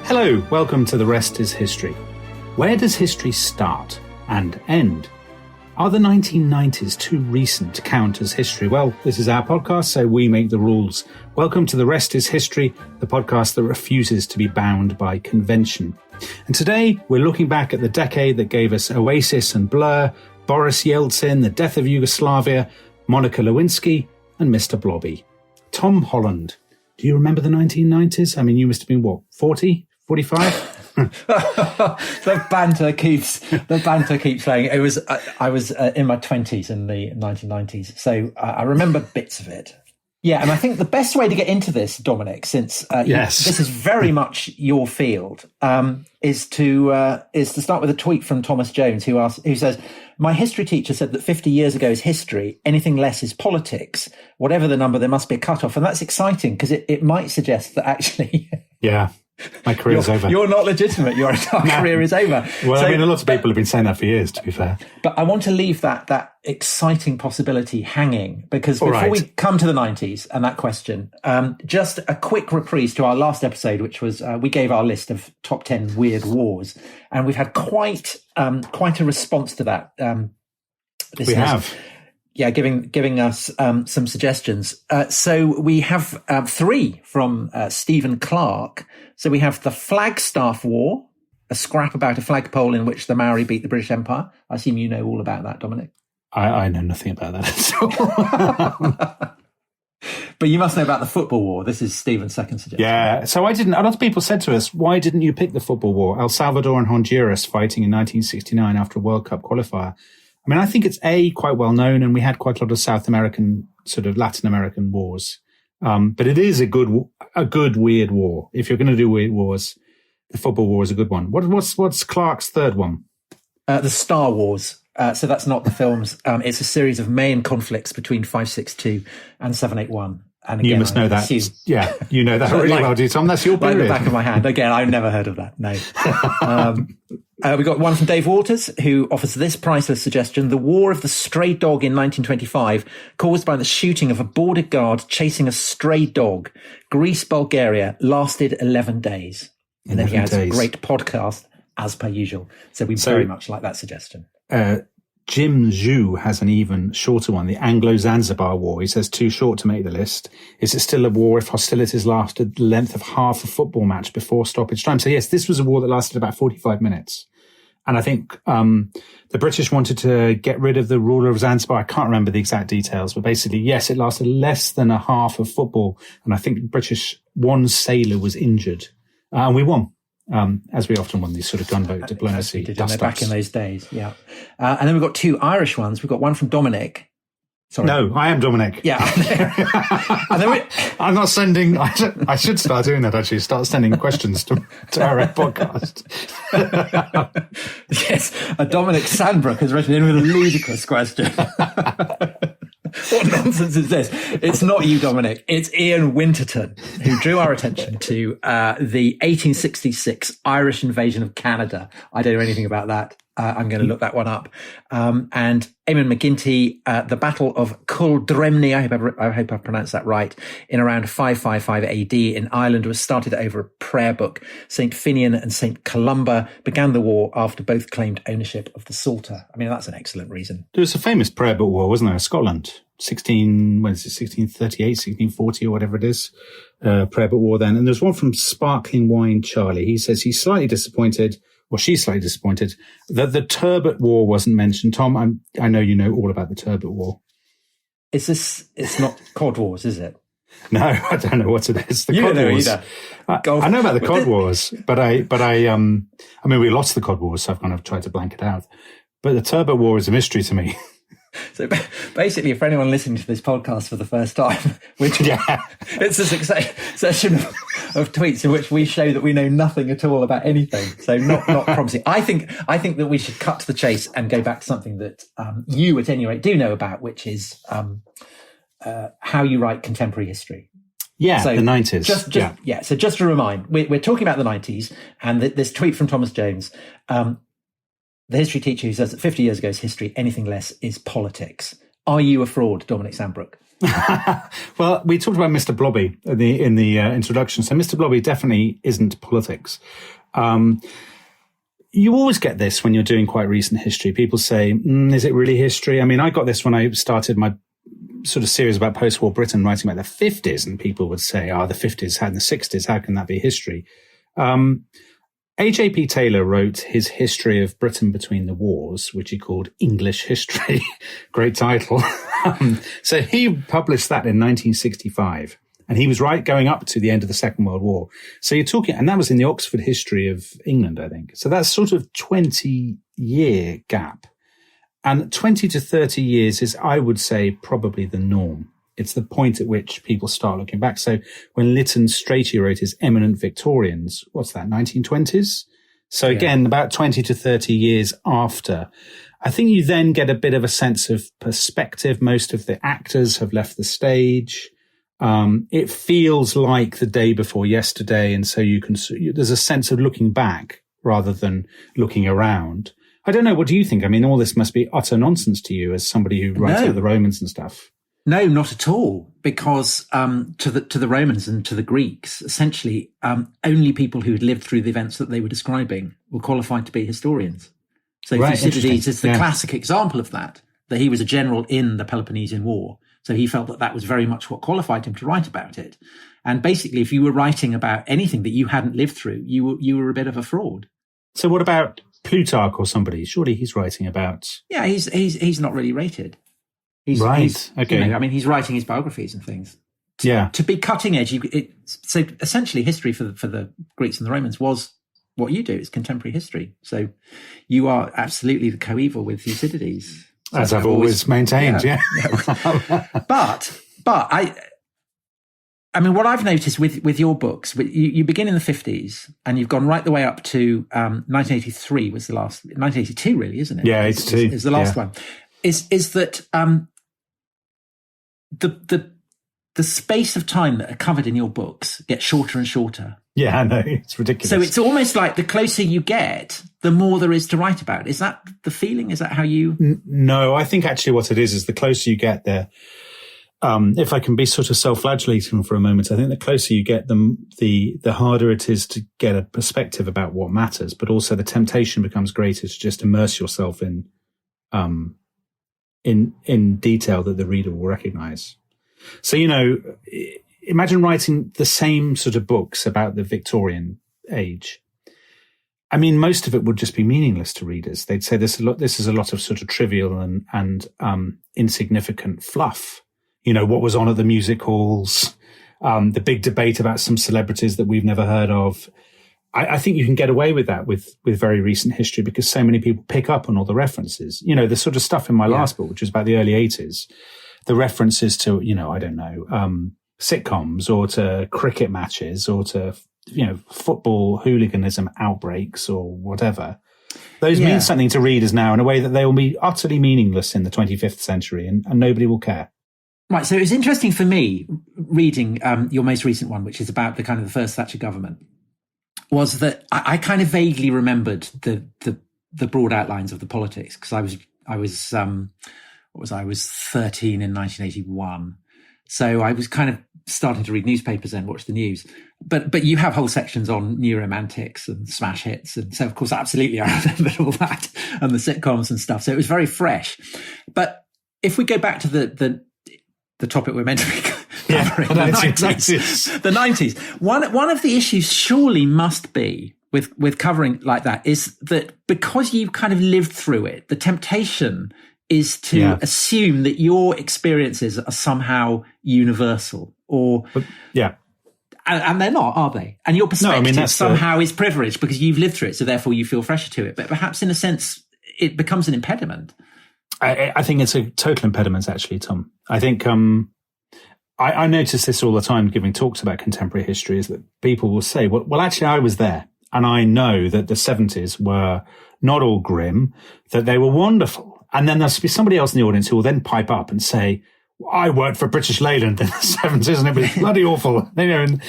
Hello, welcome to The Rest is History. Where does history start and end? Are the 1990s too recent to count as history? Well, this is our podcast, so we make the rules. Welcome to The Rest is History, the podcast that refuses to be bound by convention. And today, we're looking back at the decade that gave us Oasis and Blur, Boris Yeltsin, the death of Yugoslavia, Monica Lewinsky, and Mr. Blobby. Tom Holland, do you remember the 1990s? I mean, you must have been, 40, 45? The banter keeps playing. I was in my 20s in the 1990s, so I remember bits of it. Yeah, and I think the best way to get into this, Dominic, since this is very much your field, is to start with a tweet from Thomas Jones, who says, "My history teacher said that 50 years ago is history. Anything less is politics. Whatever the number, there must be a cutoff." And that's exciting because it might suggest that actually, yeah. My career's over. You're not legitimate. Your entire career is over. Well, I mean, a lot of people have been saying that for years, to be fair. But I want to leave that exciting possibility hanging, because before we come to the 90s and that question, just a quick reprise to our last episode, which was we gave our list of top 10 weird wars, and we've had quite a response to that. We have. Yeah, giving us some suggestions. So we have 3 from Stephen Clark. So we have the Flagstaff War, a scrap about a flagpole in which the Maori beat the British Empire. I assume you know all about that, Dominic. I know nothing about that at all. But you must know about the Football War. This is Stephen's second suggestion. Yeah, so I didn't. A lot of people said to us, why didn't you pick the Football War? El Salvador and Honduras fighting in 1969 after a World Cup qualifier. I mean, I think it's quite well known, and we had quite a lot of South American, sort of Latin American wars. But it is a good weird war. If you're going to do weird wars, the Football War is a good one. What's Clark's third one? The Star Wars. So that's not the films. It's a series of main conflicts between 562 and 781. And again, you must know that. Yeah, you know that really well, do you, Tom? That's your period. Like the back of my hand. Again, I've never heard of that. No. We got one from Dave Waters, who offers this priceless suggestion: the War of the Stray Dog in 1925, caused by the shooting of a border guard chasing a stray dog. Greece, Bulgaria, lasted 11 days. And then he has a great podcast, as per usual. So we very much like that suggestion. Jim Zhu has an even shorter one, the Anglo-Zanzibar War. He says, too short to make the list. Is it still a war if hostilities lasted the length of half a football match before stoppage time? So yes, this was a war that lasted about 45 minutes. And I think the British wanted to get rid of the ruler of Zanzibar. I can't remember the exact details, but basically, yes, it lasted less than a half of football. And I think one sailor was injured. And we won. As we often won these sort of gunboat diplomacy dust-ups. Back in those days, yeah. And then we've got 2 Irish ones. We've got one from Dominic. Sorry. No, I am Dominic. Yeah. And then I'm not sending... I should start doing that, actually. Start sending questions to our podcast. Yes, a Dominic Sandbrook has written in with a ludicrous question. What nonsense is this? It's not you, Dominic. It's Ian Winterton, who drew our attention to the 1866 Irish invasion of Canada. I don't know anything about that. I'm going to look that one up. And Eamon McGinty, the Battle of Culdremne, I hope I've pronounced that right, in around 555 AD in Ireland, was started over a prayer book. St. Finian and St. Columba began the war after both claimed ownership of the Psalter. I mean, that's an excellent reason. There was a famous prayer book war, wasn't there? Scotland, 1638, 1640 or whatever it is. Prayer book war then. And there's one from Sparkling Wine Charlie. He says he's slightly disappointed, or she's slightly disappointed, that the Turbot War wasn't mentioned. Tom, I know you know all about the Turbot War. It's not Cod Wars, is it? No, I don't know what it is. The you Cod don't know Wars. Either. I know about the Cod Wars, but I mean, we lost the Cod Wars, so I've kind of tried to blank it out. But the Turbot War is a mystery to me. So basically, for anyone listening to this podcast for the first time, it's a succession of tweets in which we show that we know nothing at all about anything. So not promising. I think that we should cut to the chase and go back to something that you, at any rate, do know about, which is how you write contemporary history. Yeah, so the 90s. So just to remind, we're talking about the 90s, and this tweet from Thomas Jones. The history teacher who says that 50 years ago is history, anything less is politics. Are you a fraud, Dominic Sandbrook? Well, we talked about Mr. Blobby in the introduction. So Mr. Blobby definitely isn't politics. You always get this when you're doing quite recent history. People say, is it really history? I mean, I got this when I started my sort of series about post-war Britain, writing about the 50s, and people would say, the 50s had the 60s. How can that be history? A.J.P. Taylor wrote his history of Britain between the wars, which he called English History. Great title. So he published that in 1965, and he was going up to the end of the Second World War. So you're talking, and that was in the Oxford History of England, I think. So that's sort of 20-year gap. And 20 to 30 years is, I would say, probably the norm. It's the point at which people start looking back. So when Lytton Strachey wrote his Eminent Victorians, what's that, 1920s? So again, about 20 to 30 years after, I think you then get a bit of a sense of perspective. Most of the actors have left the stage. It feels like the day before yesterday. And so there's a sense of looking back rather than looking around. I don't know. What do you think? I mean, all this must be utter nonsense to you as somebody who writes about the Romans and stuff. No, not at all. Because to the Romans and to the Greeks, essentially, only people who had lived through the events that they were describing were qualified to be historians. So Thucydides is the classic example of that he was a general in the Peloponnesian War. So he felt that was very much what qualified him to write about it. And basically, if you were writing about anything that you hadn't lived through, you were a bit of a fraud. So what about Plutarch or somebody? Surely he's writing about... Yeah, he's not really rated. He's okay. You know, I mean, he's writing his biographies and things. To be cutting edge, so essentially history for the Greeks and the Romans was what you do. It's contemporary history. So you are absolutely the coeval with Thucydides. As I've always maintained, yeah. But I mean, what I've noticed with your books, you begin in the 50s and you've gone right the way up to 1983 was the last, 1982 really, isn't it? Yeah, 82. Is the last one. Is that the space of time that are covered in your books gets shorter and shorter. Yeah, I know. It's ridiculous. So it's almost like the closer you get, the more there is to write about. Is that the feeling? Is that how you... No, I think actually what it is the closer you get there, if I can be sort of self-flagellating for a moment, I think the closer you get, the harder it is to get a perspective about what matters, but also the temptation becomes greater to just immerse yourself in detail that the reader will recognize. So, imagine writing the same sort of books about the Victorian age. I mean, most of it would just be meaningless to readers. They'd say this is a lot of sort of trivial and insignificant fluff. What was on at the music halls, the big debate about some celebrities that we've never heard of. I think you can get away with that with very recent history because so many people pick up on all the references. The sort of stuff in my last book, which was about the early 80s, the references to, sitcoms or to cricket matches or to, football hooliganism outbreaks or whatever. Those mean something to readers now in a way that they will be utterly meaningless in the 25th century and nobody will care. Right. So it was interesting for me reading your most recent one, which is about the kind of the first Thatcher government, was that I kind of vaguely remembered the broad outlines of the politics because I was 13 in 1981. So I was kind of starting to read newspapers and watch the news. But you have whole sections on new romantics and smash hits. And so, of course, absolutely, I remembered all that and the sitcoms and stuff. So it was very fresh. But if we go back to the topic we're meant to be covering, the 90s. One of the issues surely must be with covering like that is that because you kind of lived through it, the temptation is to assume that your experiences are somehow universal and they're not, are they? And your perspective somehow is privileged because you've lived through it, so therefore you feel fresher to it. But perhaps in a sense, it becomes an impediment. I think it's a total impediment, actually, Tom. I think I notice this all the time giving talks about contemporary history is that people will say, well, actually, I was there. And I know that the 70s were not all grim, that they were wonderful. And then there'll be somebody else in the audience who will then pipe up and say, I worked for British Leyland in the 70s and it was bloody awful. And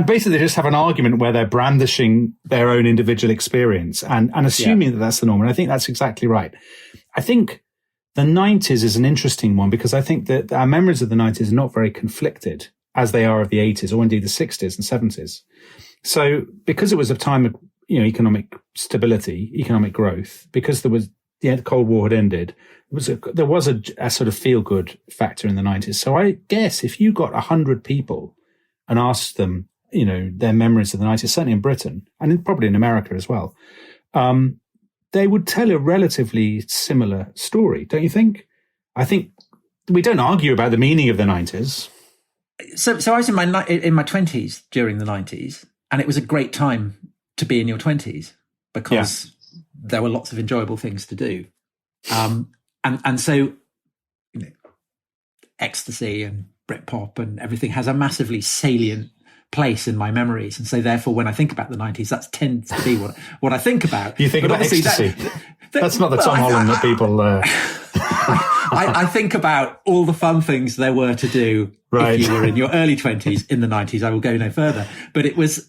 basically they just have an argument where they're brandishing their own individual experience and assuming that that's the norm. And I think that's exactly right. I think The 90s is an interesting one because I think that our memories of the 90s are not very conflicted as they are of the 80s or indeed the 60s and 70s. So because it was a time of, economic stability, economic growth, because the Cold War had ended, there was a sort of feel-good factor in the 90s. So I guess if you got 100 people and asked them, their memories of the 90s, certainly in Britain and probably in America as well, they would tell a relatively similar story, don't you think? I think we don't argue about the meaning of the 90s. So I was in my 20s during the 90s, and it was a great time to be in your 20s because there were lots of enjoyable things to do. And so, ecstasy and Britpop and everything has a massively salient place in my memories. And so therefore, when I think about the 90s, that tends to be what I think about. You think about ecstasy. That's not the Tom Holland that people... I think about all the fun things there were to do if you were in your early 20s in the 90s. I will go no further. But it was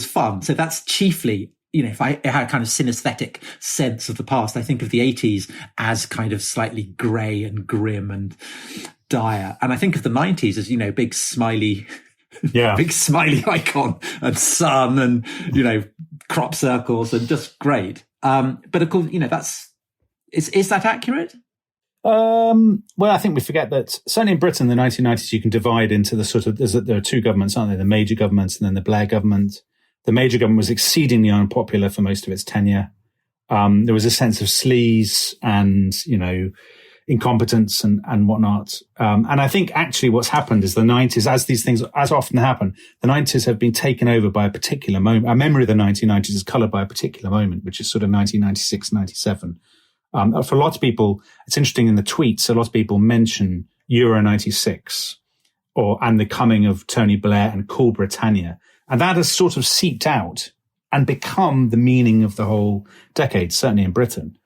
fun. So that's chiefly, if I had a kind of synesthetic sense of the past, I think of the 80s as kind of slightly grey and grim and dire. And I think of the 90s as, big smiley icon and sun and, crop circles and just great. But of course, is that accurate? Well, I think we forget that certainly in Britain, the 1990s, you can divide into the sort of, there are two governments, aren't there? The major governments and then the Blair government. The major government was exceedingly unpopular for most of its tenure. There was a sense of sleaze and, incompetence and whatnot. And I think actually what's happened is the 90s, as these things as often happen, the 90s have been taken over by a particular moment. Our memory of the 1990s is coloured by a particular moment, which is sort of 1996, 97. For a lot of people, it's interesting in the tweets, a lot of people mention Euro 96 and the coming of Tony Blair and Cool Britannia. And that has sort of seeped out and become the meaning of the whole decade, certainly in Britain.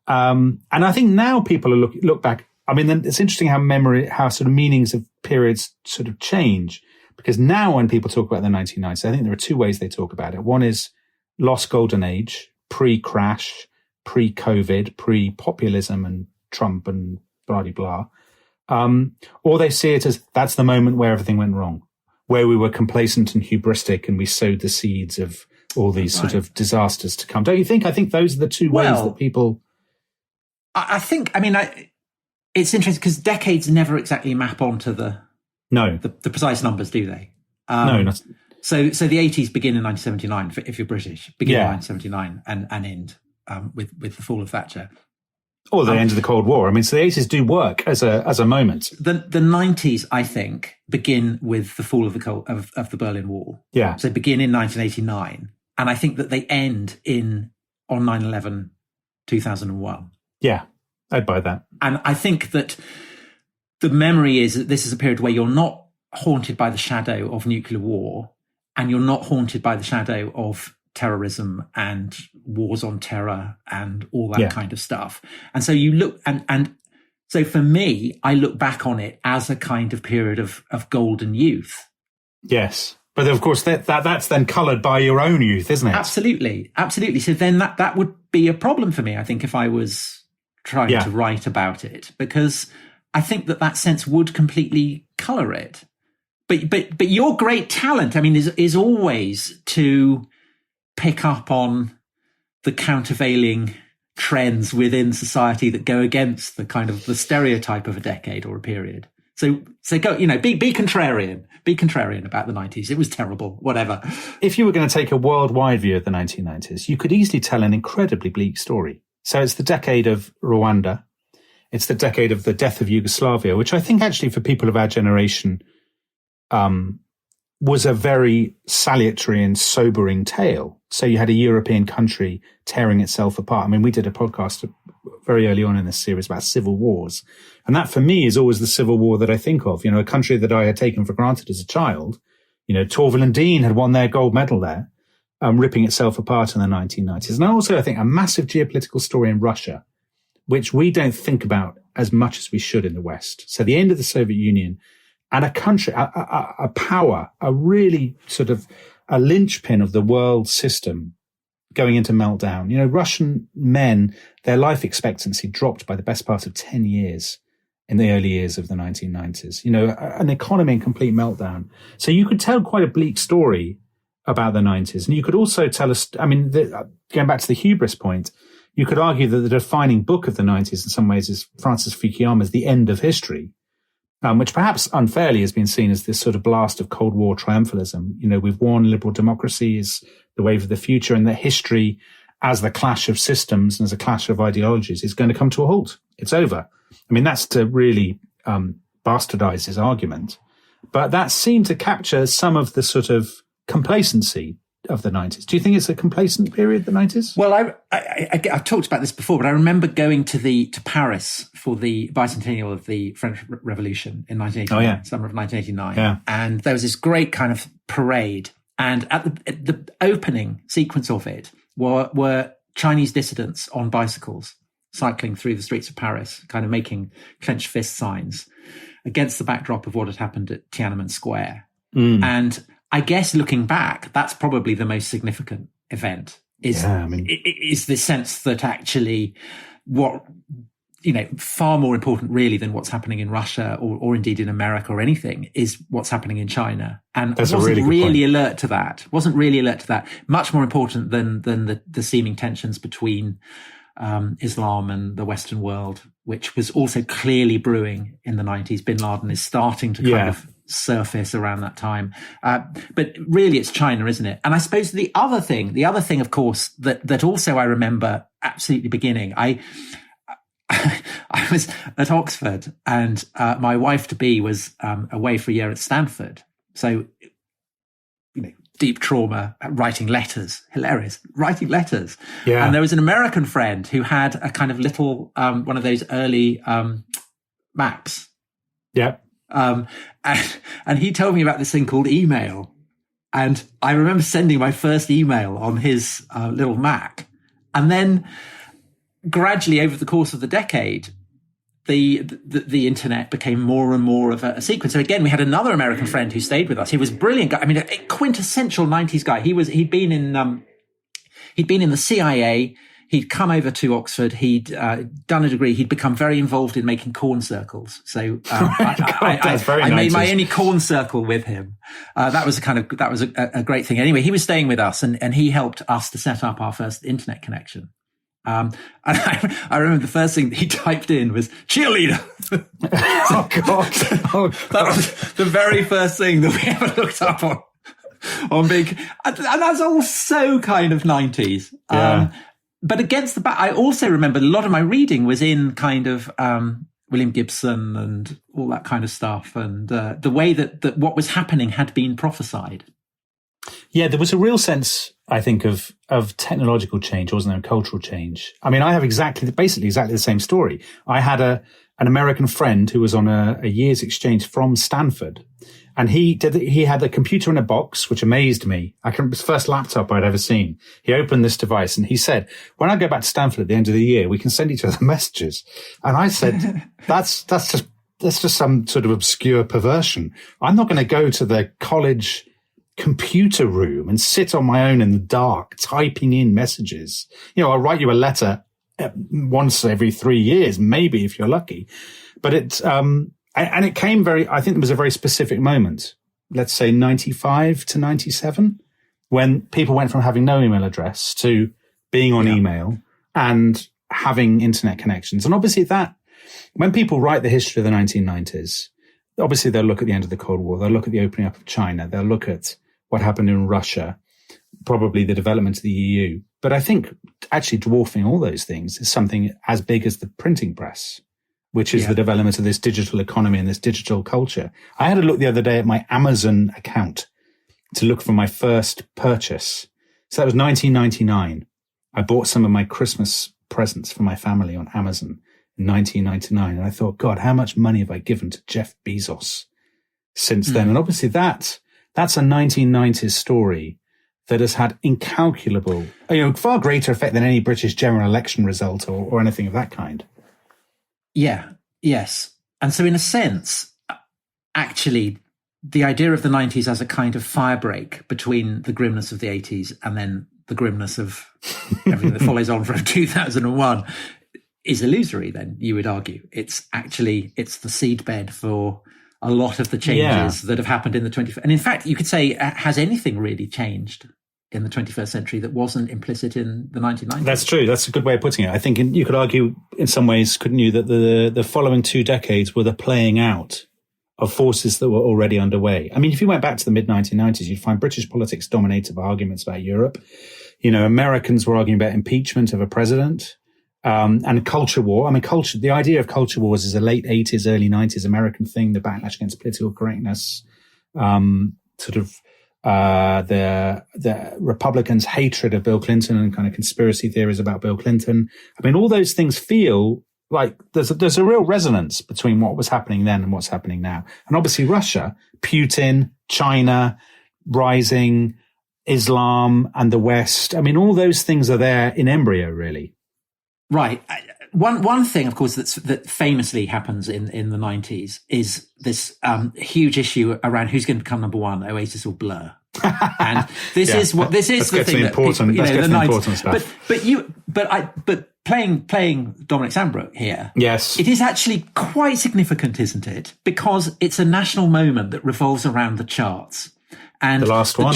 And I think now people are look back. I mean, it's interesting how sort of meanings of periods sort of change, because now when people talk about the 1990s, I think there are two ways they talk about it. One is lost golden age, pre-crash, pre-COVID, pre-populism and Trump and blah, or they see it as that's the moment where everything went wrong, where we were complacent and hubristic and we sowed the seeds of all these sort of disasters to come. Don't you think? I think those are the two ways that people... it's interesting because decades never exactly map onto the precise numbers, do they? No, not... So the 80s begin in 1979, if you're British, begin in 1979 and end with the fall of Thatcher. Or the end of the Cold War. I mean, so the 80s do work as a moment. The 90s, I think, begin with the fall of the Berlin Wall. Yeah. So begin in 1989. And I think that they end on 9/11, 2001. Yeah, I'd buy that. And I think that the memory is that this is a period where you're not haunted by the shadow of nuclear war, and you're not haunted by the shadow of terrorism and wars on terror and all that kind of stuff. And so you look, and so for me, I look back on it as a kind of period of golden youth. Yes. But of course, that's then coloured by your own youth, isn't it? Absolutely. Absolutely. So then that would be a problem for me, I think, if I was trying to write about it, because I think that sense would completely colour it. But your great talent, I mean, is always to pick up on the countervailing trends within society that go against the kind of the stereotype of a decade or a period. So go, be contrarian. Be contrarian about the 90s. It was terrible, whatever. If you were going to take a worldwide view of the 1990s, you could easily tell an incredibly bleak story. So it's the decade of Rwanda. It's the decade of the death of Yugoslavia, which I think actually for people of our generation was a very salutary and sobering tale. So you had a European country tearing itself apart. I mean, we did a podcast very early on in this series about civil wars. And that for me is always the civil war that I think of, a country that I had taken for granted as a child. Torvill and Dean had won their gold medal there, ripping itself apart in the 1990s. And also, I think, a massive geopolitical story in Russia, which we don't think about as much as we should in the West. So the end of the Soviet Union and a country, a power, a really sort of a linchpin of the world system going into meltdown. You know, Russian men, their life expectancy dropped by the best part of 10 years in the early years of the 1990s. You know, an economy in complete meltdown. So you could tell quite a bleak story about the 90s. And you could also tell us, I mean, going back to the hubris point, you could argue that the defining book of the 90s in some ways is Francis Fukuyama's The End of History, which perhaps unfairly has been seen as this sort of blast of Cold War triumphalism. You know, we've won, liberal democracy is the wave of the future, and that history as the clash of systems and as a clash of ideologies is going to come to a halt. It's over. I mean, that's to really bastardize his argument. But that seemed to capture some of the sort of complacency of the 90s. Do you think it's a complacent period, the 90s? Well, I've talked about this before, but I remember going to Paris for the bicentennial of the French Revolution in 1989, summer of 1989. Yeah. And there was this great kind of parade. And at the opening sequence of it were Chinese dissidents on bicycles cycling through the streets of Paris, kind of making clenched fist signs against the backdrop of what had happened at Tiananmen Square. And I guess looking back, that's probably the most significant event is the sense that actually far more important really than what's happening in Russia or indeed in America or anything is what's happening in China. And wasn't really alert to that. Much more important than the seeming tensions between Islam and the Western world, which was also clearly brewing in the 90s. Bin Laden is starting to kind of surface around that time. But really it's China, isn't it? And I suppose the other thing, of course, that also I remember absolutely beginning, I was at Oxford and my wife-to-be was away for a year at Stanford. So, you know, deep trauma, writing letters, hilarious, writing letters. Yeah. And there was an American friend who had a kind of little, one of those early maps. Yeah. And he told me about this thing called email. And I remember sending my first email on his little Mac. And then gradually over the course of the decade, the internet became more and more of a sequence. So again, we had another American friend who stayed with us. He was a brilliant guy. I mean, a quintessential 90s guy. He'd been in the CIA. He'd come over to Oxford. He'd done a degree. He'd become very involved in making corn circles. So I made my only corn circle with him. That was a great thing. Anyway, he was staying with us, and he helped us to set up our first internet connection. And I remember the first thing that he typed in was cheerleader. Oh God! That was the very first thing that we ever looked up on big, and that's all so kind of 90s. Yeah. But against the back, I also remember a lot of my reading was in kind of William Gibson and all that kind of stuff, and the way that what was happening had been prophesied. Yeah, there was a real sense, I think, of technological change, wasn't there, and cultural change. I mean, I have basically exactly the same story. I had an American friend who was on a year's exchange from Stanford, and he had a computer in a box, which amazed me. It was the first laptop I'd ever seen. He opened this device and he said, "When I go back to Stanford at the end of the year, we can send each other messages." And I said, that's just some sort of obscure perversion. I'm not going to go to the college computer room and sit on my own in the dark typing in messages. You know, I'll write you a letter once every 3 years, maybe if you're lucky. But and it came I think there was a very specific moment, let's say 95 to 97, when people went from having no email address to being on email and having internet connections. And obviously when people write the history of the 1990s, obviously they'll look at the end of the Cold War, they'll look at the opening up of China, they'll look at what happened in Russia, probably the development of the EU. But I think actually dwarfing all those things is something as big as the printing press, which is the development of this digital economy and this digital culture. I had a look the other day at my Amazon account to look for my first purchase. So that was 1999. I bought some of my Christmas presents for my family on Amazon in 1999. And I thought, God, how much money have I given to Jeff Bezos since then? And obviously that's a 1990s story that has had incalculable, far greater effect than any British general election result or anything of that kind. Yeah, yes. And so in a sense, actually, the idea of the 90s as a kind of firebreak between the grimness of the 80s and then the grimness of everything that follows on from 2001 is illusory, then you would argue. It's the seedbed for a lot of the changes that have happened in the 21st. And in fact, you could say, has anything really changed in the 21st century that wasn't implicit in the 1990s? That's true. That's a good way of putting it. I think you could argue in some ways, couldn't you, that the following 2 decades were the playing out of forces that were already underway. I mean, if you went back to the mid-1990s, you'd find British politics dominated by arguments about Europe. You know, Americans were arguing about impeachment of a president, and culture war. I mean, the idea of culture wars is a late 80s, early 90s American thing, the backlash against political correctness, the Republicans' hatred of Bill Clinton and kind of conspiracy theories about Bill Clinton. I mean, all those things feel like there's a real resonance between what was happening then and what's happening now. And obviously Russia, Putin, China, rising, Islam and the West. I mean, all those things are there in embryo, really. Right. One thing, of course, that famously happens in the 90s is this huge issue around who's going to become number one, Oasis or Blur. And this is the thing that people, you know, the important stuff. But playing Dominic Sandbrook here, yes, it is actually quite significant, isn't it? Because it's a national moment that revolves around the charts. And the last one,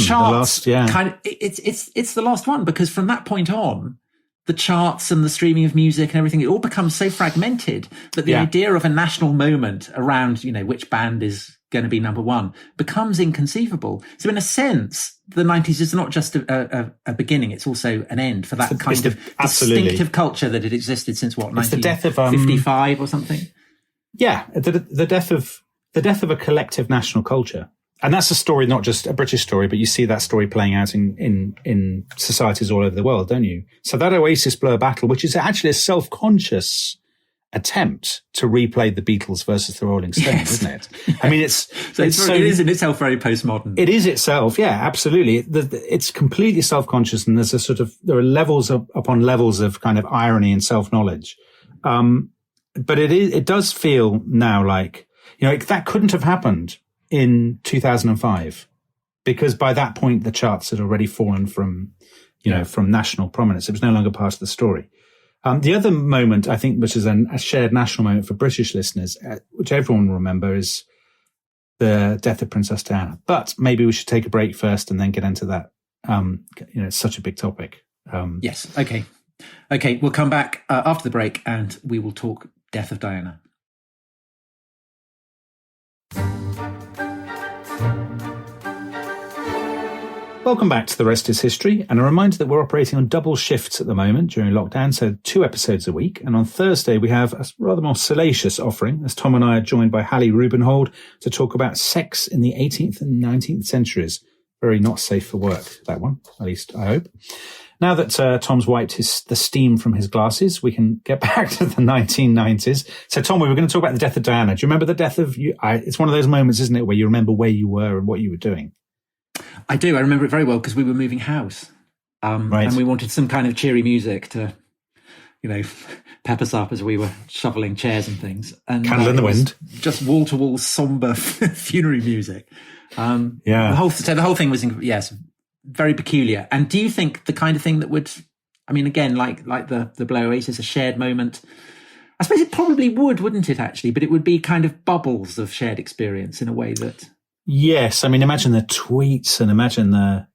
it's the last one, because from that point on, the charts and the streaming of music and everything, it all becomes so fragmented that the idea of a national moment around, you know, which band is going to be number one becomes inconceivable. So in a sense, the 90s is not just a beginning, it's also an end for that kind of distinctive culture that had existed since 1955 or something. Yeah, the death of a collective national culture. And that's a story, not just a British story, but you see that story playing out in societies all over the world, don't you? So that Oasis Blur battle, which is actually a self-conscious attempt to replay the Beatles versus the Rolling Stones, isn't it? I mean, it is in itself very postmodern. It is itself, yeah, absolutely. It's completely self-conscious, and there are levels upon levels of kind of irony and self-knowledge. But it does feel now like, you know, that couldn't have happened in 2005, because by that point the charts had already fallen from national prominence. It was no longer part of the story. The other moment, I think, which is a shared national moment for British listeners, which everyone will remember, is the death of Princess Diana. But maybe we should take a break first and then get into that. It's such a big topic. Yes. Okay. We'll come back after the break and we will talk death of Diana. Welcome back to The Rest is History, and a reminder that we're operating on double shifts at the moment during lockdown, so 2 episodes a week. And on Thursday, we have a rather more salacious offering, as Tom and I are joined by Hallie Rubenhold to talk about sex in the 18th and 19th centuries. Very not safe for work, that one, at least I hope. Now that Tom's wiped the steam from his glasses, we can get back to the 1990s. So, Tom, we were going to talk about the death of Diana. Do you remember the death of you? It's one of those moments, isn't it, where you remember where you were and what you were doing? I do. I remember it very well because we were moving house, right. And we wanted some kind of cheery music to, you know, pep us up as we were shoveling chairs and things. And Candle in the wind, just wall to wall somber funerary music. The whole thing was very peculiar. And do you think the kind of thing that would, I mean, again, like the Blur Oasis, a shared moment? I suppose it probably would, wouldn't it? Actually, but it would be kind of bubbles of shared experience in a way that. Yes, I mean, imagine the tweets and imagine the.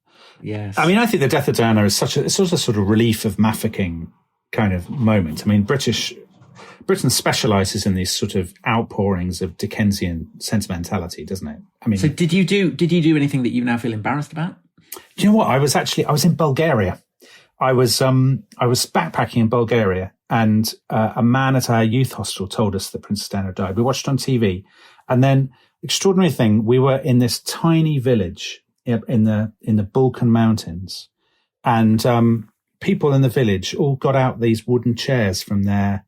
Yes, I mean, I think the death of Diana is it's also a sort of relief of mafficking kind of moment. I mean, Britain specialises in these sort of outpourings of Dickensian sentimentality, doesn't it? I mean, so did you do anything that you now feel embarrassed about? Do you know what? I was in Bulgaria. I was backpacking in Bulgaria, and a man at our youth hostel told us that Princess Diana died. We watched it on TV, and then. Extraordinary thing, we were in this tiny village in the Balkan Mountains, and people in the village all got out these wooden chairs from their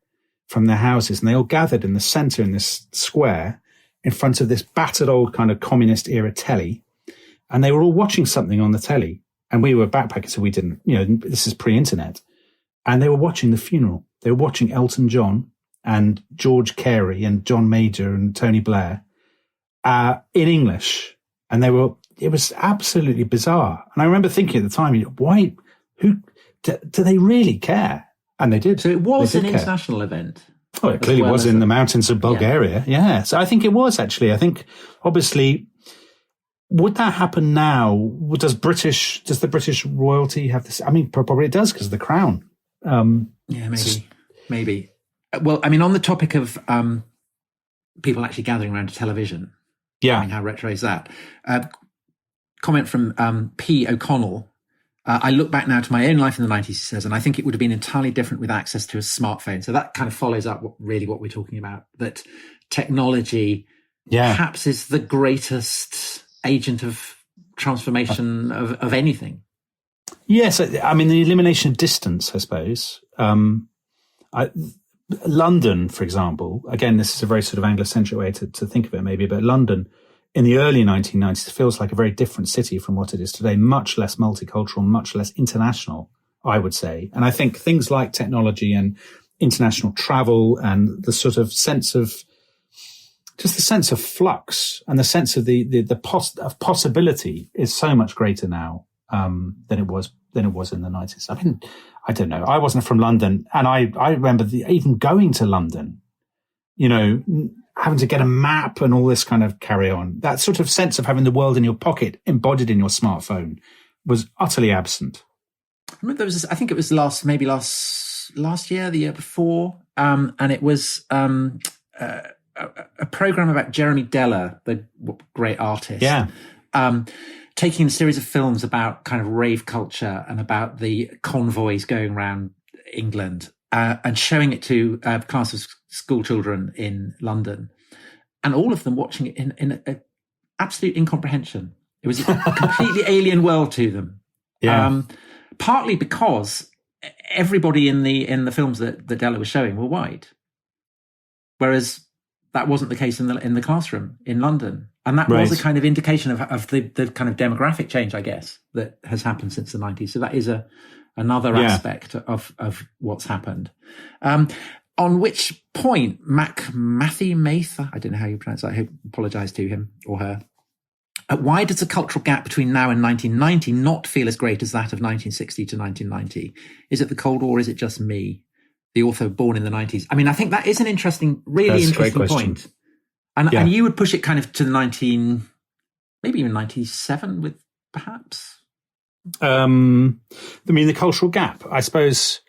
houses, and they all gathered in the centre in this square in front of this battered old kind of communist era telly, and they were all watching something on the telly, and we were backpackers, so we didn't, this is pre-internet, and they were watching the funeral. They were watching Elton John and George Carey and John Major and Tony Blair. In English, and it was absolutely bizarre. And I remember thinking at the time, why do they really care? And they did. So it was an care. International event. Oh, it clearly was in the mountains of Bulgaria. Yeah. So I think it was actually. I think obviously, would that happen now? Does the British royalty have this? I mean, probably it does because of the crown. Yeah, maybe. Well, I mean, on the topic of people actually gathering around a television. Yeah. I mean, how retro is that? Comment from P. O'Connell. I look back now to my own life in the 90s, he says, and I think it would have been entirely different with access to a smartphone. So that kind of follows up what we're talking about, that technology perhaps is the greatest agent of transformation of anything. Yes. I mean, the elimination of distance, I suppose. London, for example, again, this is a very sort of Anglo-centric way to think of it maybe, but London in the early 1990s feels like a very different city from what it is today, much less multicultural, much less international, I would say. And I think things like technology and international travel and the sort of sense of flux and the sense of of possibility is so much greater now than it was in the 90s. I mean, I don't know. I wasn't from London, and I remember even going to London, having to get a map and all this kind of carry on. That sort of sense of having the world in your pocket embodied in your smartphone was utterly absent. I remember there was I think it was last year, the year before, and it was a program about Jeremy Deller, the great artist. Yeah. Taking a series of films about kind of rave culture and about the convoys going around England and showing it to a class of school children in London, and all of them watching it in absolute incomprehension. It was a completely alien world to them. Yeah. Partly because everybody in the films that Deller was showing were white, whereas that wasn't the case in the classroom in London. And that was a kind of indication of the kind of demographic change, I guess, that has happened since the 90s. So that is another aspect of what's happened. On which point, Matthew Maith, I don't know how you pronounce that, I apologise to him or her. Why does the cultural gap between now and 1990 not feel as great as that of 1960 to 1990? Is it the Cold War? Is it just me, the author born in the 90s? I mean, I think that is an interesting point. And you would push it kind of to the maybe even 97 with perhaps? I mean, the cultural gap, I suppose.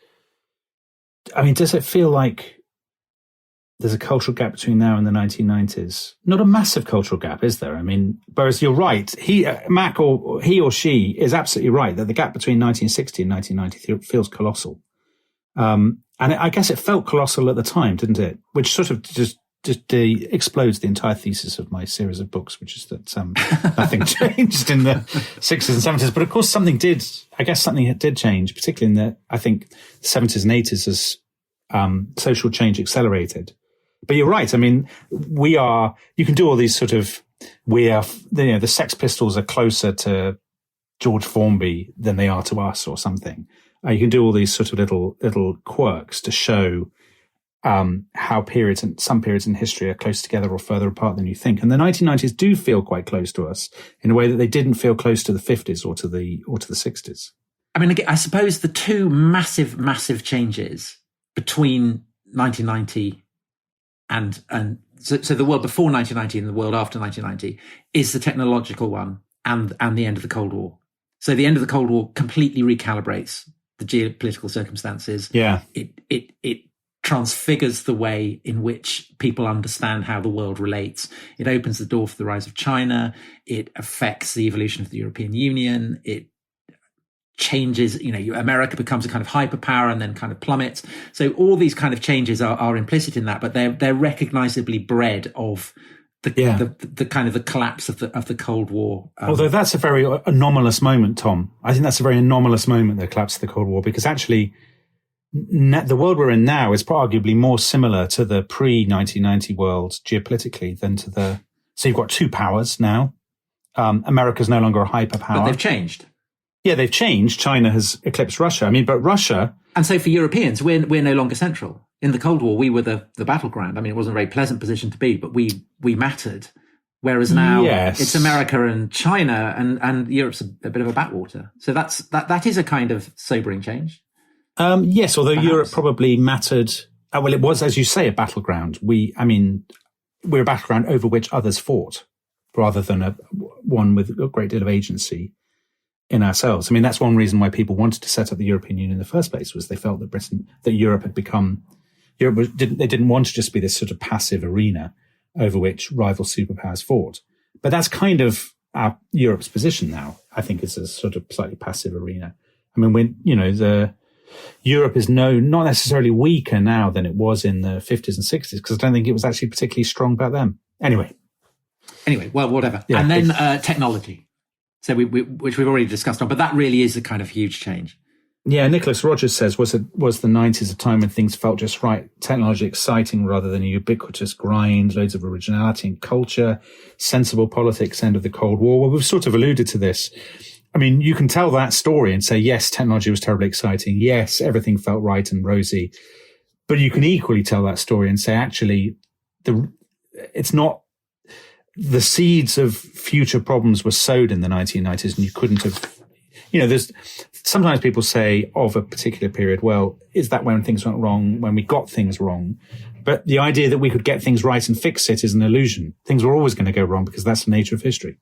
I mean, does it feel like there's a cultural gap between now and the 1990s? Not a massive cultural gap, is there? I mean, whereas you're right. Mac or he or she is absolutely right that the gap between 1960 and 1990 feels colossal. And I guess it felt colossal at the time, didn't it? Which sort of just explodes the entire thesis of my series of books, which is that nothing changed in the 60s and 70s. But of course, something did change, particularly in the, I think, 70s and 80s as social change accelerated. But you're right. I mean, you can do all these sort of, the Sex Pistols are closer to George Formby than they are to us or something. You can do all these sort of little quirks to show how some periods in history are close together or further apart than you think. And the 1990s do feel quite close to us in a way that they didn't feel close to the 50s or to the 60s. I mean, I suppose the two massive changes between 1990 and so the world before 1990 and the world after 1990 is the technological one and the end of the Cold War. So the end of the Cold War completely recalibrates the geopolitical circumstances. Yeah. It transfigures the way in which people understand how the world relates. It opens the door for the rise of China. It affects the evolution of the European Union. It changes, America becomes a kind of hyperpower and then kind of plummets. So all these kind of changes are implicit in that, but they're recognizably bred of the kind of the collapse of the Cold War. Although that's a very anomalous moment, Tom. I think that's a very anomalous moment, the collapse of the Cold War, because actually the world we're in now is arguably more similar to the pre-1990 world geopolitically than to so you've got two powers now. America's no longer a hyperpower. But they've changed. Yeah, they've changed. China has eclipsed Russia. I mean, but Russia... And so for Europeans, we're no longer central. In the Cold War, we were the battleground. I mean, it wasn't a very pleasant position to be, but we mattered. Whereas now Yes. it's America and China, and Europe's a bit of a backwater. So that is a kind of sobering change. Yes, although Perhaps. Europe probably mattered. Well, it was, as you say, a battleground. We're a battleground over which others fought, rather than one with a great deal of agency in ourselves. I mean, that's one reason why people wanted to set up the European Union in the first place, was they felt that Europe had become, they didn't want to just be this sort of passive arena over which rival superpowers fought. But that's kind of Europe's position now. I think it's a sort of slightly passive arena. I mean, Europe is not necessarily weaker now than it was in the 50s and 60s, because I don't think it was actually particularly strong back then. Anyway, well, whatever. Yeah, and then technology. So which we've already discussed on, but that really is a kind of huge change. Yeah, Nicholas Rogers says, was the 90s a time when things felt just right, technology exciting rather than a ubiquitous grind, loads of originality and culture, sensible politics, end of the Cold War? Well, we've sort of alluded to this. I mean, you can tell that story and say, yes, technology was terribly exciting. Yes, everything felt right and rosy. But you can equally tell that story and say, actually, it's not, the seeds of future problems were sowed in the 1990s, and you couldn't have, there's sometimes people say of a particular period, well, is that when things went wrong, when we got things wrong? But the idea that we could get things right and fix it is an illusion. Things were always going to go wrong because that's the nature of history.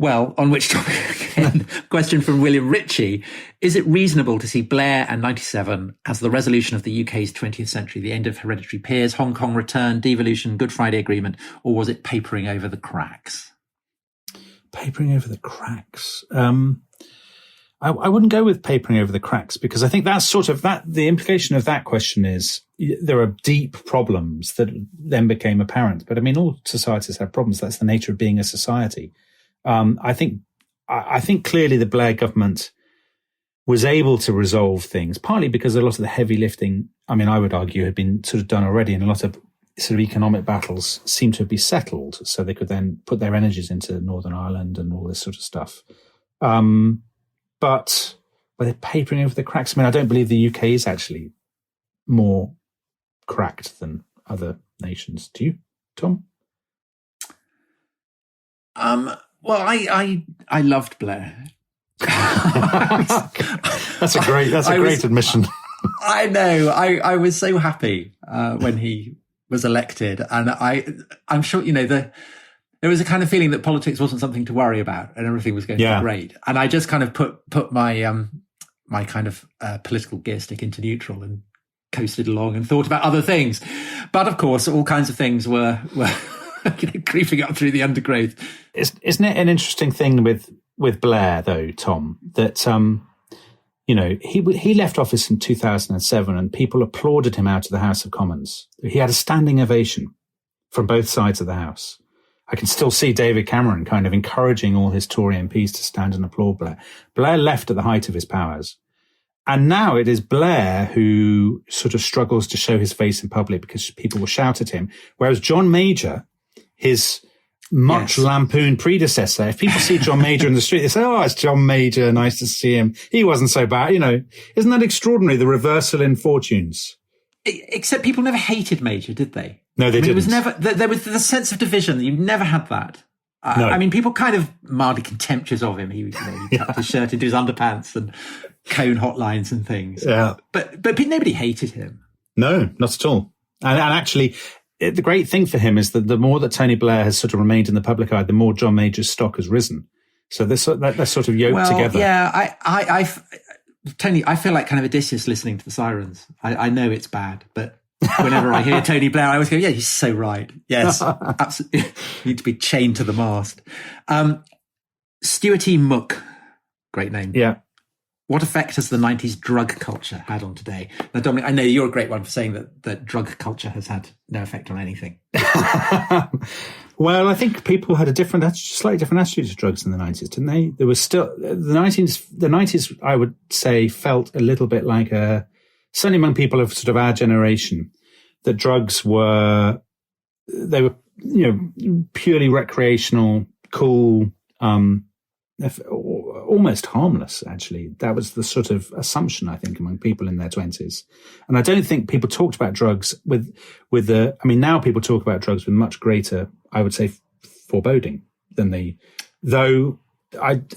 Well, on which topic, again, question from William Ritchie. Is it reasonable to see Blair and 97 as the resolution of the UK's 20th century, the end of hereditary peers, Hong Kong return, devolution, Good Friday Agreement, or was it papering over the cracks? Papering over the cracks. I wouldn't go with papering over the cracks, because I think that's sort of the implication of that question is there are deep problems that then became apparent. But I mean, all societies have problems. That's the nature of being a society. I think clearly the Blair government was able to resolve things, partly because a lot of the heavy lifting, I mean, I would argue, had been sort of done already, and a lot of sort of economic battles seemed to be settled, so they could then put their energies into Northern Ireland and all this sort of stuff. But they're papering over the cracks. I mean, I don't believe the UK is actually more cracked than other nations. Do you, Tom? Well, I loved Blair. That's a great admission. I know. I was so happy when he was elected, and I'm sure there was a kind of feeling that politics wasn't something to worry about, and everything was going to be great. And I just kind of put my my kind of political gear stick into neutral and coasted along and thought about other things. But of course, all kinds of things were creeping up through the undergrowth. Isn't it an interesting thing with Blair, though, Tom, that he left office in 2007 and people applauded him out of the House of Commons. He had a standing ovation from both sides of the House. I can still see David Cameron kind of encouraging all his Tory MPs to stand and applaud Blair. Blair left at the height of his powers. And now it is Blair who sort of struggles to show his face in public because people will shout at him. Whereas John Major, his much lampooned predecessor, if people see John Major in the street, they say, oh, it's John Major, nice to see him. He wasn't so bad. Isn't that extraordinary, the reversal in fortunes? Except people never hated Major, did they? No, they didn't. It was never, there was the sense of division. You never had that. No. I mean, people kind of mildly contemptuous of him. He tucked his shirt into his underpants and cone hotlines and things. Yeah. But nobody hated him. No, not at all. And actually, the great thing for him is that the more that Tony Blair has sort of remained in the public eye, the more John Major's stock has risen. So they're sort of yoked together. Yeah, Tony, I feel like kind of Odysseus listening to the sirens. I know it's bad, but whenever I hear Tony Blair, I always go, yeah, he's so right. Yes, absolutely. You need to be chained to the mast. Stuart E. Mook, great name. Yeah. What effect has the 90s drug culture had on today? Now, Dominic, I know you're a great one for saying that drug culture has had no effect on anything. Well, I think people had a slightly different attitude to drugs in the 90s, didn't they? There was still the 90s, I would say, felt a little bit like certainly among people of sort of our generation, that drugs were purely recreational, cool, almost harmless, actually. That was the sort of assumption, I think, among people in their 20s. And I don't think people talked about drugs now people talk about drugs with much greater, I would say, foreboding than it'd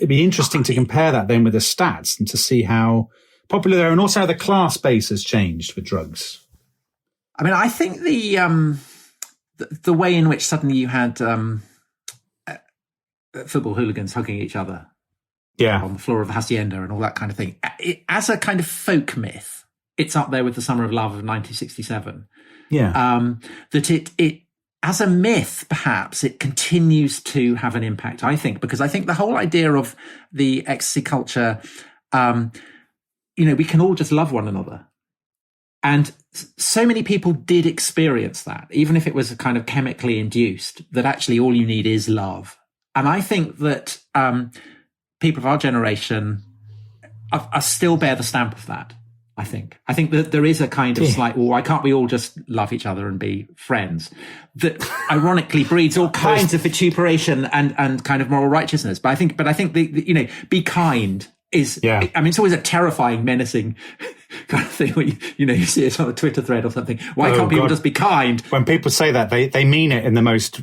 be interesting to compare that then with the stats and to see how popular they are and also how the class base has changed for drugs. I mean, I think the way in which suddenly you had football hooligans hugging each other on the floor of the Hacienda and all that kind of thing, as a kind of folk myth, it's up there with the Summer of Love of 1967. Yeah. That it as a myth, perhaps, it continues to have an impact, I think, because I think the whole idea of the ecstasy culture, we can all just love one another. And so many people did experience that, even if it was kind of chemically induced, that actually all you need is love. And I think that people of our generation are still bear the stamp of that. I think that there is a kind of slight, well, why can't we all just love each other and be friends? That ironically breeds all kinds of vituperation and kind of moral righteousness. But I think be kind is, I mean, it's always a terrifying, menacing kind of thing when you see it on a Twitter thread or something. Why can't people just be kind? When people say that, they mean it in the most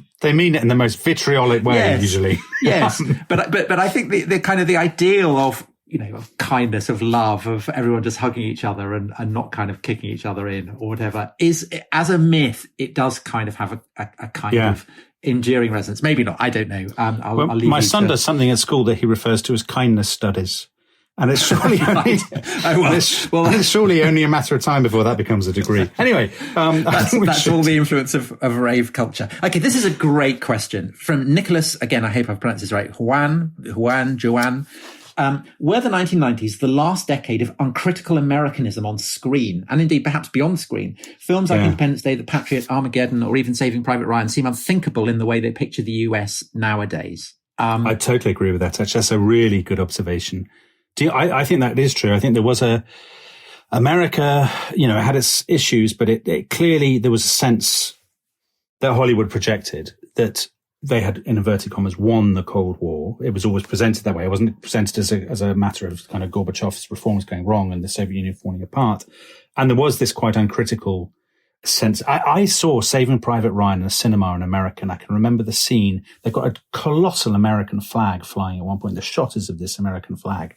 vitriolic way, usually. Yes. But I think the kind of the ideal of kindness, of love, of everyone just hugging each other and not kind of kicking each other in or whatever, is, as a myth, it does kind of have a kind of enduring resonance. Maybe not. I don't know. I'll leave my son does something at school that he refers to as kindness studies. And it's surely it's surely only a matter of time before that becomes a degre. Anyway, that's all the influence of rave culture. Okay, this is a great question from Nicholas. Again, I hope I've pronounced this right. Joanne. Were the 1990s the last decade of uncritical Americanism on screen, and indeed perhaps beyond screen? Films like Independence Day, The Patriot, Armageddon, or even Saving Private Ryan seem unthinkable in the way they picture the US nowadays. I totally agree with that. Actually, that's a really good observation. I think that is true. I think there was America, it had its issues, but it clearly, there was a sense that Hollywood projected that they had, in inverted commas, won the Cold War. It was always presented that way. It wasn't presented as a matter of kind of Gorbachev's reforms going wrong and the Soviet Union falling apart. And there was this quite uncritical sense. I saw Saving Private Ryan in a cinema in America, and I can remember the scene. They've got a colossal American flag flying at one point. The shot is of this American flag.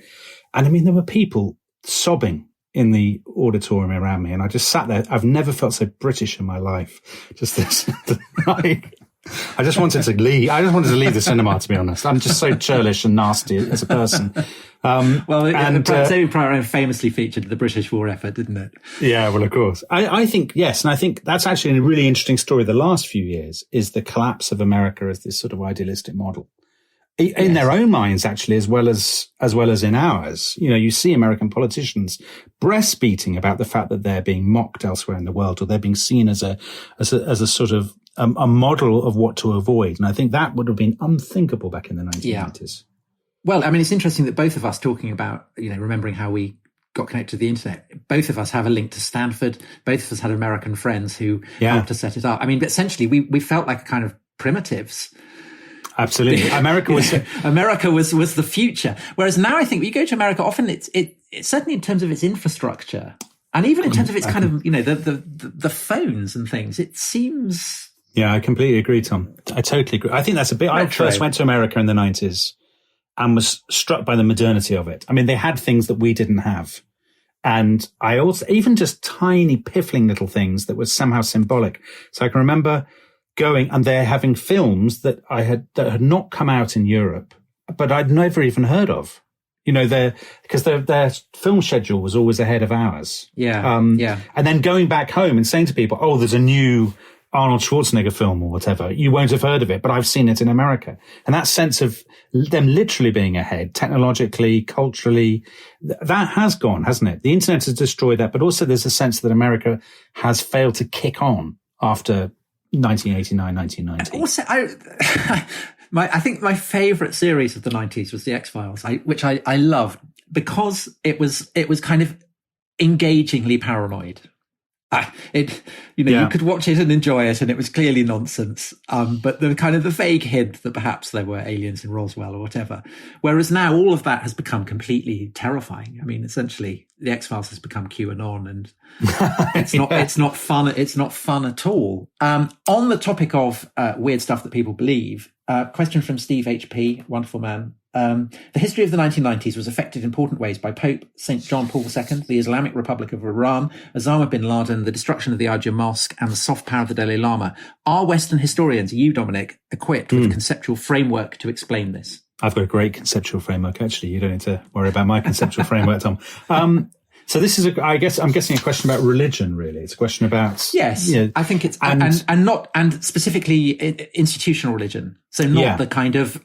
And I mean, there were people sobbing in the auditorium around me, and I just sat there. I've never felt so British in my life. Just this, I just wanted to leave. I just wanted to leave the cinema, to be honest. I'm just so churlish and nasty as a person. Saving Private Ryan famously featured the British war effort, didn't it? Yeah, well, of course. I think, yes. And I think that's actually a really interesting story the last few years, is the collapse of America as this sort of idealistic model. In their own minds, actually, as well as in ours. You see American politicians breastbeating about the fact that they're being mocked elsewhere in the world, or they're being seen as a sort of a model of what to avoid. And I think that would have been unthinkable back in the 1990s. Well, I mean, it's interesting that both of us talking about, remembering how we got connected to the internet, both of us have a link to Stanford. Both of us had American friends who helped to set it up. I mean, but essentially we felt like kind of primitives. Absolutely. America was the future. Whereas now I think when you go to America, often it's certainly in terms of its infrastructure, and even in terms of its kind of, the phones and things, it seems. Yeah, I completely agree, Tom. I totally agree. I think that's a bit. I first went to America in the 90s and was struck by the modernity of it. I mean, they had things that we didn't have. And I also, even just tiny piffling little things that were somehow symbolic. So I can remember going, and they're having films that had not come out in Europe, but I'd never even heard of. Because their film schedule was always ahead of ours. Yeah. And then going back home and saying to people, "Oh, there's a new Arnold Schwarzenegger film or whatever. You won't have heard of it, but I've seen it in America." And that sense of them literally being ahead, technologically, culturally, that has gone, hasn't it? The internet has destroyed that, but also there's a sense that America has failed to kick on after 1989, 1990. Also, I think my favourite series of the 90s was The X-Files, which I loved because it was kind of engagingly paranoid. You could watch it and enjoy it, and it was clearly nonsense. But the kind of the vague hint that perhaps there were aliens in Roswell or whatever. Whereas now all of that has become completely terrifying. I mean, essentially, the X-Files has become QAnon, and it's not fun. It's not fun at all. On the topic of weird stuff that people believe, question from Steve HP, wonderful man. The history of the 1990s was affected in important ways by Pope St. John Paul II, the Islamic Republic of Iran, Osama bin Laden, the destruction of the Ajah Mosque, and the soft power of the Dalai Lama. Are Western historians, you, Dominic, equipped with a conceptual framework to explain this? I've got a great conceptual framework, actually. You don't need to worry about my conceptual framework, Tom. So this is, I'm guessing a question about religion, really. It's a question about... Yes, I think it's... And specifically institutional religion. So not the kind of...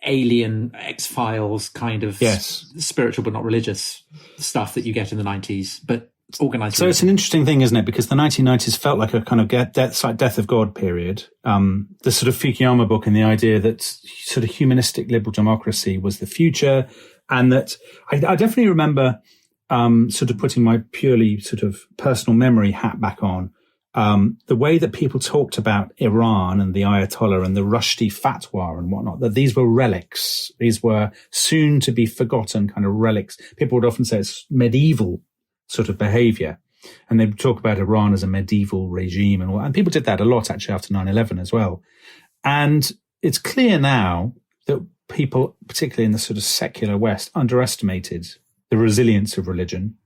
alien X-Files kind of spiritual but not religious stuff that you get in the 90s, but organized. So it's an interesting thing, isn't it? Because the 1990s felt like a kind of death of God period. The sort of Fukuyama book and the idea that sort of humanistic liberal democracy was the future, and that I definitely remember sort of putting my purely sort of personal memory hat back on. The way that people talked about Iran and the Ayatollah and the Rushdie fatwa and whatnot, that these were relics. These were soon to be forgotten kind of relics. People would often say it's medieval sort of behavior. And they would talk about Iran as a medieval regime and people did that a lot actually after 9/11 as well. And it's clear now that people, particularly in the sort of secular West, underestimated the resilience of religion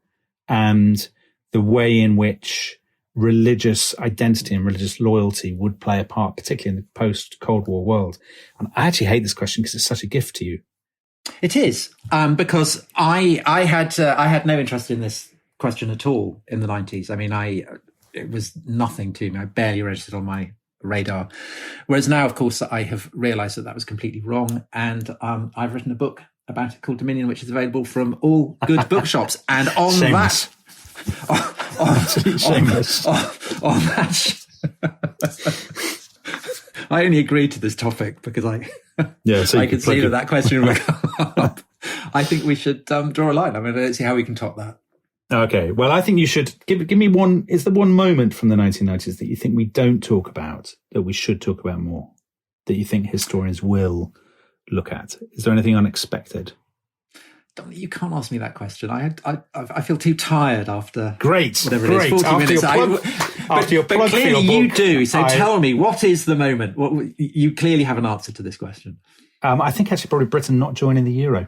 and the way in which religious identity and religious loyalty would play a part, particularly in the post-Cold War world. And I actually hate this question because it's such a gift to you. It is, because I had no interest in this question at all in the 90s. I mean, it was nothing to me. I barely registered on my radar. Whereas now, of course, I have realised that was completely wrong. And I've written a book about it called Dominion, which is available from all good bookshops. And on Shameless. Shameless. On that, I only agreed to this topic because I could see that question would come up. I think we should draw a line. I mean, let's see how we can top that. Okay. Well, I think you should give me one. Is there one moment from the 1990s that you think we don't talk about that we should talk about more? That you think historians will look at? Is there anything unexpected? You can't ask me that question. I feel too tired after whatever it is, 40 after minutes. But clearly you do. So tell me, what is the moment? You clearly have an answer to this question. I think actually probably Britain not joining the Euro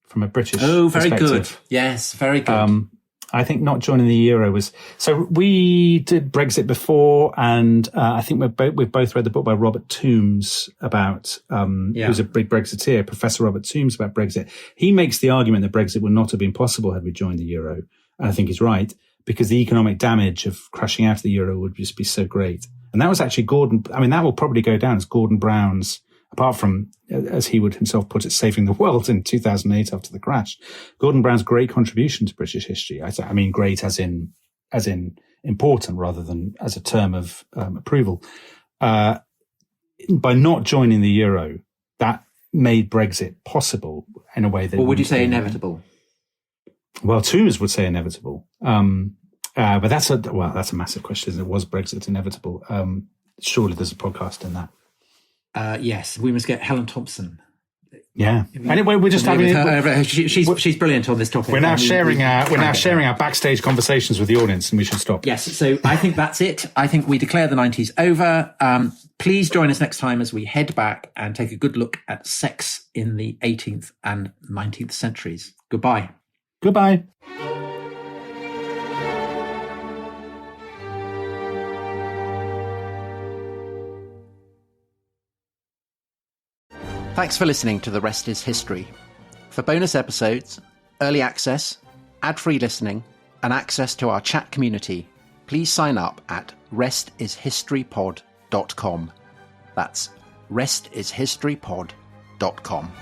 from a British very perspective. Good. Yes, very good. I think not joining the Euro was... So we did Brexit before, and I think we've both read the book by Robert Toombs about, who's a big Brexiteer, Professor Robert Toombs about Brexit. He makes the argument that Brexit would not have been possible had we joined the Euro. And I think he's right, because the economic damage of crashing out of the Euro would just be so great. And that was actually that will probably go down as Gordon Brown's, apart from, as he would himself put it, saving the world in 2008 after the crash, Gordon Brown's great contribution to British history. I mean, great as in important rather than as a term of approval. By not joining the Euro, that made Brexit possible in a way that... Or would you say inevitable? Well, Toombs would say inevitable. But that's a massive question, isn't it? Was Brexit inevitable? Surely there's a podcast in that. Yes, we must get Helen Thompson. Yeah. Anyway, we're just having she's brilliant on this topic. We're now sharing our backstage conversations with the audience, and we should stop. Yes. So I think that's it. I think we declare the 90s over. Please join us next time as we head back and take a good look at sex in the 18th and 19th centuries. Goodbye. Goodbye. Thanks for listening to The Rest is History. For bonus episodes, early access, ad-free listening, and access to our chat community, please sign up at restishistorypod.com. That's restishistorypod.com.